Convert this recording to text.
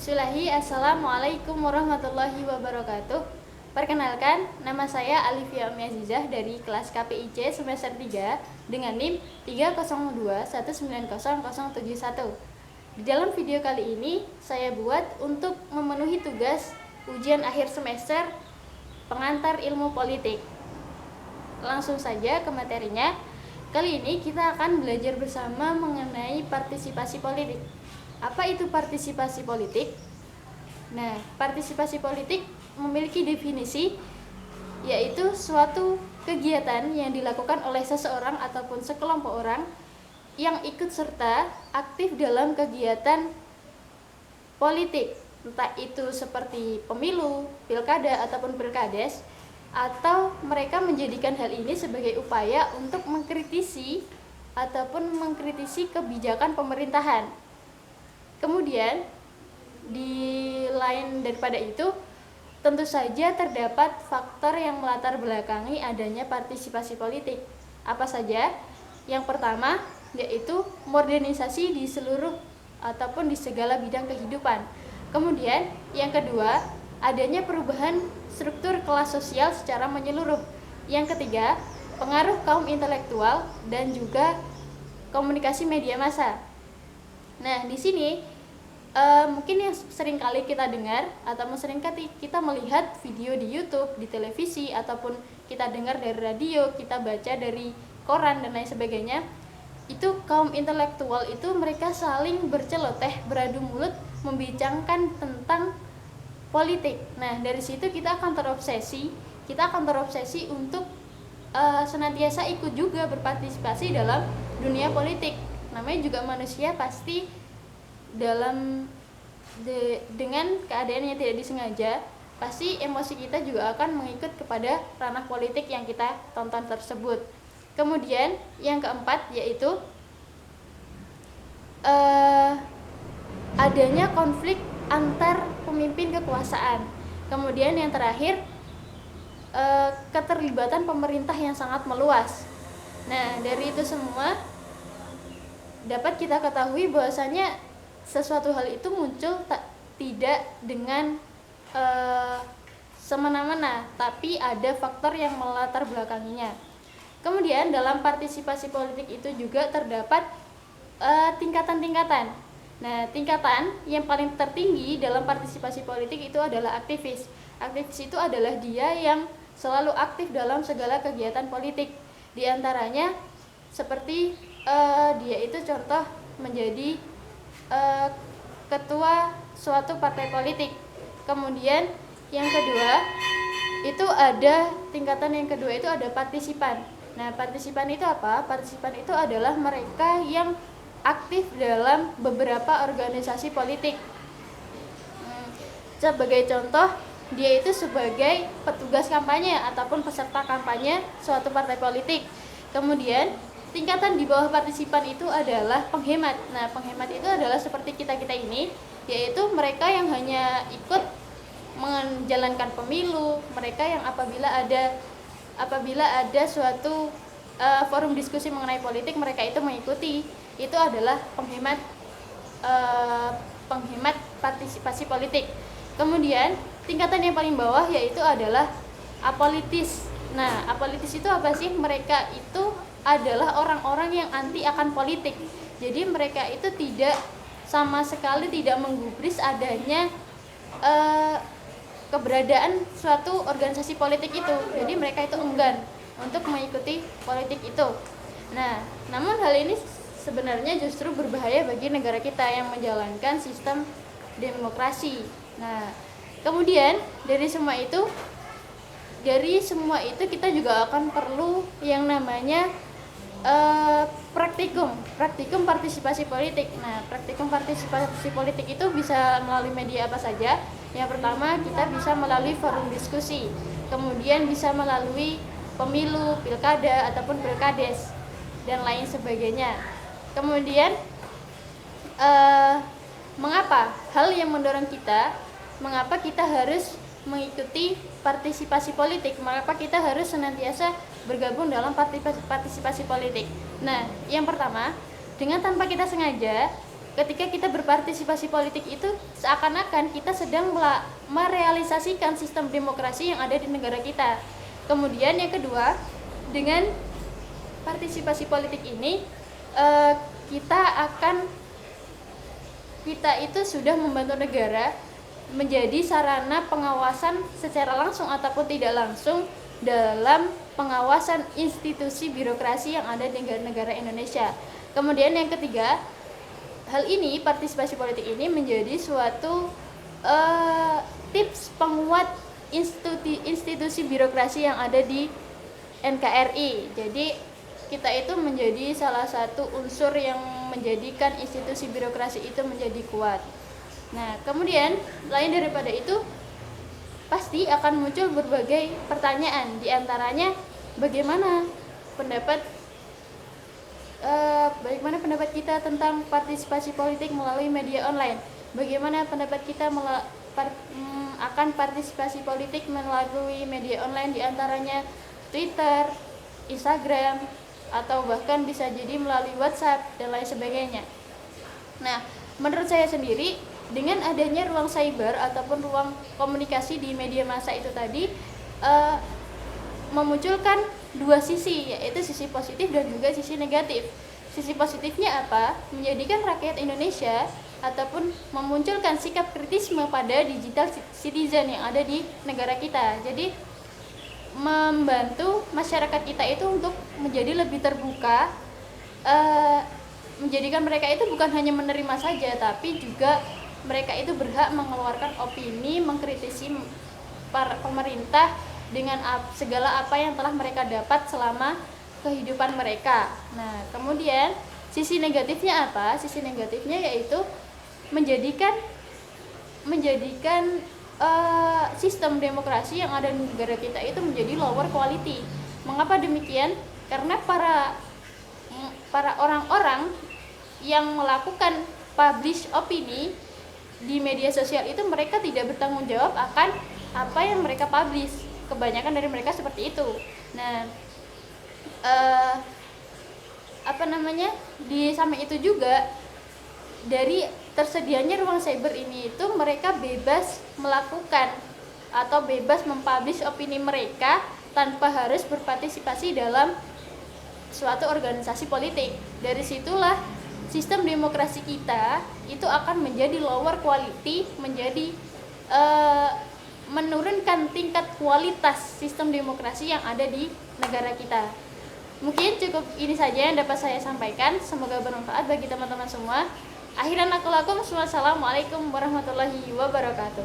Assalamualaikum warahmatullahi wabarakatuh. Perkenalkan, nama saya Alifia Umiazizah dari kelas KPIC semester 3 dengan NIM 302190071. Di dalam video kali ini, saya buat untuk memenuhi tugas ujian akhir semester pengantar ilmu politik. Langsung saja ke materinya. Kali ini kita akan belajar bersama mengenai partisipasi politik. Apa itu partisipasi politik? Nah, partisipasi politik memiliki definisi, yaitu suatu kegiatan yang dilakukan oleh seseorang ataupun sekelompok orang yang ikut serta aktif dalam kegiatan politik, entah itu seperti pemilu, pilkada ataupun pilkades, atau mereka menjadikan hal ini sebagai upaya untuk mengkritisi kebijakan pemerintahan. Kemudian di lain daripada itu, tentu saja terdapat faktor yang melatar belakangi adanya partisipasi politik. Apa saja? Yang pertama yaitu modernisasi di seluruh ataupun di segala bidang kehidupan. Kemudian yang kedua, adanya perubahan struktur kelas sosial secara menyeluruh. Yang ketiga, pengaruh kaum intelektual dan juga komunikasi media massa. Nah, di sini mungkin yang sering kali kita dengar atau sering kali kita melihat video di YouTube, di televisi, ataupun kita dengar dari radio, kita baca dari koran dan lain sebagainya, itu kaum intelektual itu mereka saling berceloteh, beradu mulut, membincangkan tentang politik. Nah, dari situ kita akan terobsesi untuk senantiasa ikut juga berpartisipasi dalam dunia politik. Namanya juga manusia, pasti dengan keadaan yang tidak disengaja, pasti emosi kita juga akan mengikut kepada ranah politik yang kita tonton tersebut. Kemudian yang keempat yaitu adanya konflik antar pemimpin kekuasaan. Kemudian yang terakhir, keterlibatan pemerintah yang sangat meluas. Nah, dari itu semua dapat kita ketahui bahwasanya sesuatu hal itu muncul tidak dengan semena-mena, tapi ada faktor yang melatar belakanginya. Kemudian dalam partisipasi politik itu juga terdapat tingkatan-tingkatan. Nah, tingkatan yang paling tertinggi dalam partisipasi politik itu adalah aktivis. Aktivis itu adalah dia yang selalu aktif dalam segala kegiatan politik. Di antaranya seperti dia itu contoh menjadi ketua suatu partai politik. Kemudian yang kedua itu ada tingkatan yang kedua itu ada partisipan. Nah, partisipan itu apa? Partisipan itu adalah mereka yang aktif dalam beberapa organisasi politik. Sebagai contoh, dia itu sebagai petugas kampanye ataupun peserta kampanye suatu partai politik. Kemudian tingkatan di bawah partisipan itu adalah penghemat. Nah, penghemat itu adalah seperti kita-kita ini, yaitu mereka yang hanya ikut menjalankan pemilu, mereka yang apabila ada suatu forum diskusi mengenai politik, mereka itu mengikuti. Itu adalah penghemat partisipasi politik. Kemudian tingkatan yang paling bawah yaitu adalah apolitis. Nah, apolitis itu apa sih? Mereka itu adalah orang-orang yang anti akan politik. Jadi mereka itu sama sekali tidak menggubris adanya keberadaan suatu organisasi politik itu. Jadi mereka itu enggan untuk mengikuti politik itu. Nah, namun hal ini sebenarnya justru berbahaya bagi negara kita yang menjalankan sistem demokrasi. Nah, kemudian dari semua itu kita juga akan perlu yang namanya praktikum partisipasi politik. Nah, praktikum partisipasi politik itu bisa melalui media apa saja. Yang pertama, kita bisa melalui forum diskusi, kemudian bisa melalui pemilu, pilkada ataupun pilkades dan lain sebagainya. Kemudian mengapa kita harus mengikuti partisipasi politik? Mengapa kita harus senantiasa bergabung dalam partisipasi politik? Nah, yang pertama, dengan tanpa kita sengaja, ketika kita berpartisipasi politik itu seakan-akan kita sedang merealisasikan sistem demokrasi yang ada di negara kita. Kemudian yang kedua, dengan partisipasi politik ini kita itu sudah membantu negara menjadi sarana pengawasan secara langsung ataupun tidak langsung dalam pengawasan institusi birokrasi yang ada di negara Indonesia. Kemudian yang ketiga, hal ini, partisipasi politik ini menjadi suatu tips penguat institusi birokrasi yang ada di NKRI. Jadi kita itu menjadi salah satu unsur yang menjadikan institusi birokrasi itu menjadi kuat. Nah, kemudian lain daripada itu, pasti akan muncul berbagai pertanyaan, diantaranya bagaimana pendapat kita tentang partisipasi politik melalui media online, bagaimana pendapat kita akan partisipasi politik melalui media online, diantaranya Twitter, Instagram, atau bahkan bisa jadi melalui WhatsApp dan lain sebagainya. Nah, menurut saya sendiri, dengan adanya ruang cyber ataupun ruang komunikasi di media massa itu tadi memunculkan dua sisi, yaitu sisi positif dan juga sisi negatif. Sisi positifnya apa? Menjadikan rakyat Indonesia ataupun memunculkan sikap kritisme pada digital citizen yang ada di negara kita. Jadi membantu masyarakat kita itu untuk menjadi lebih terbuka, menjadikan mereka itu bukan hanya menerima saja, tapi juga mereka itu berhak mengeluarkan opini, mengkritisi pemerintah dengan segala apa yang telah mereka dapat selama kehidupan mereka. Nah, kemudian sisi negatifnya apa? Sisi negatifnya yaitu menjadikan sistem demokrasi yang ada di negara kita itu menjadi lower quality. Mengapa demikian? Karena para orang-orang yang melakukan publish opini di media sosial itu mereka tidak bertanggung jawab akan apa yang mereka publish. Kebanyakan dari mereka seperti itu. Nah, di samping itu juga dari tersedianya ruang cyber ini itu mereka bebas melakukan atau bebas mempublish opini mereka tanpa harus berpartisipasi dalam suatu organisasi politik. Dari situlah sistem demokrasi kita itu akan menjadi lower quality, menjadi menurunkan tingkat kualitas sistem demokrasi yang ada di negara kita. Mungkin cukup ini saja yang dapat saya sampaikan. Semoga bermanfaat bagi teman-teman semua. Akhiran aku lakum, wassalamualaikum warahmatullahi wabarakatuh.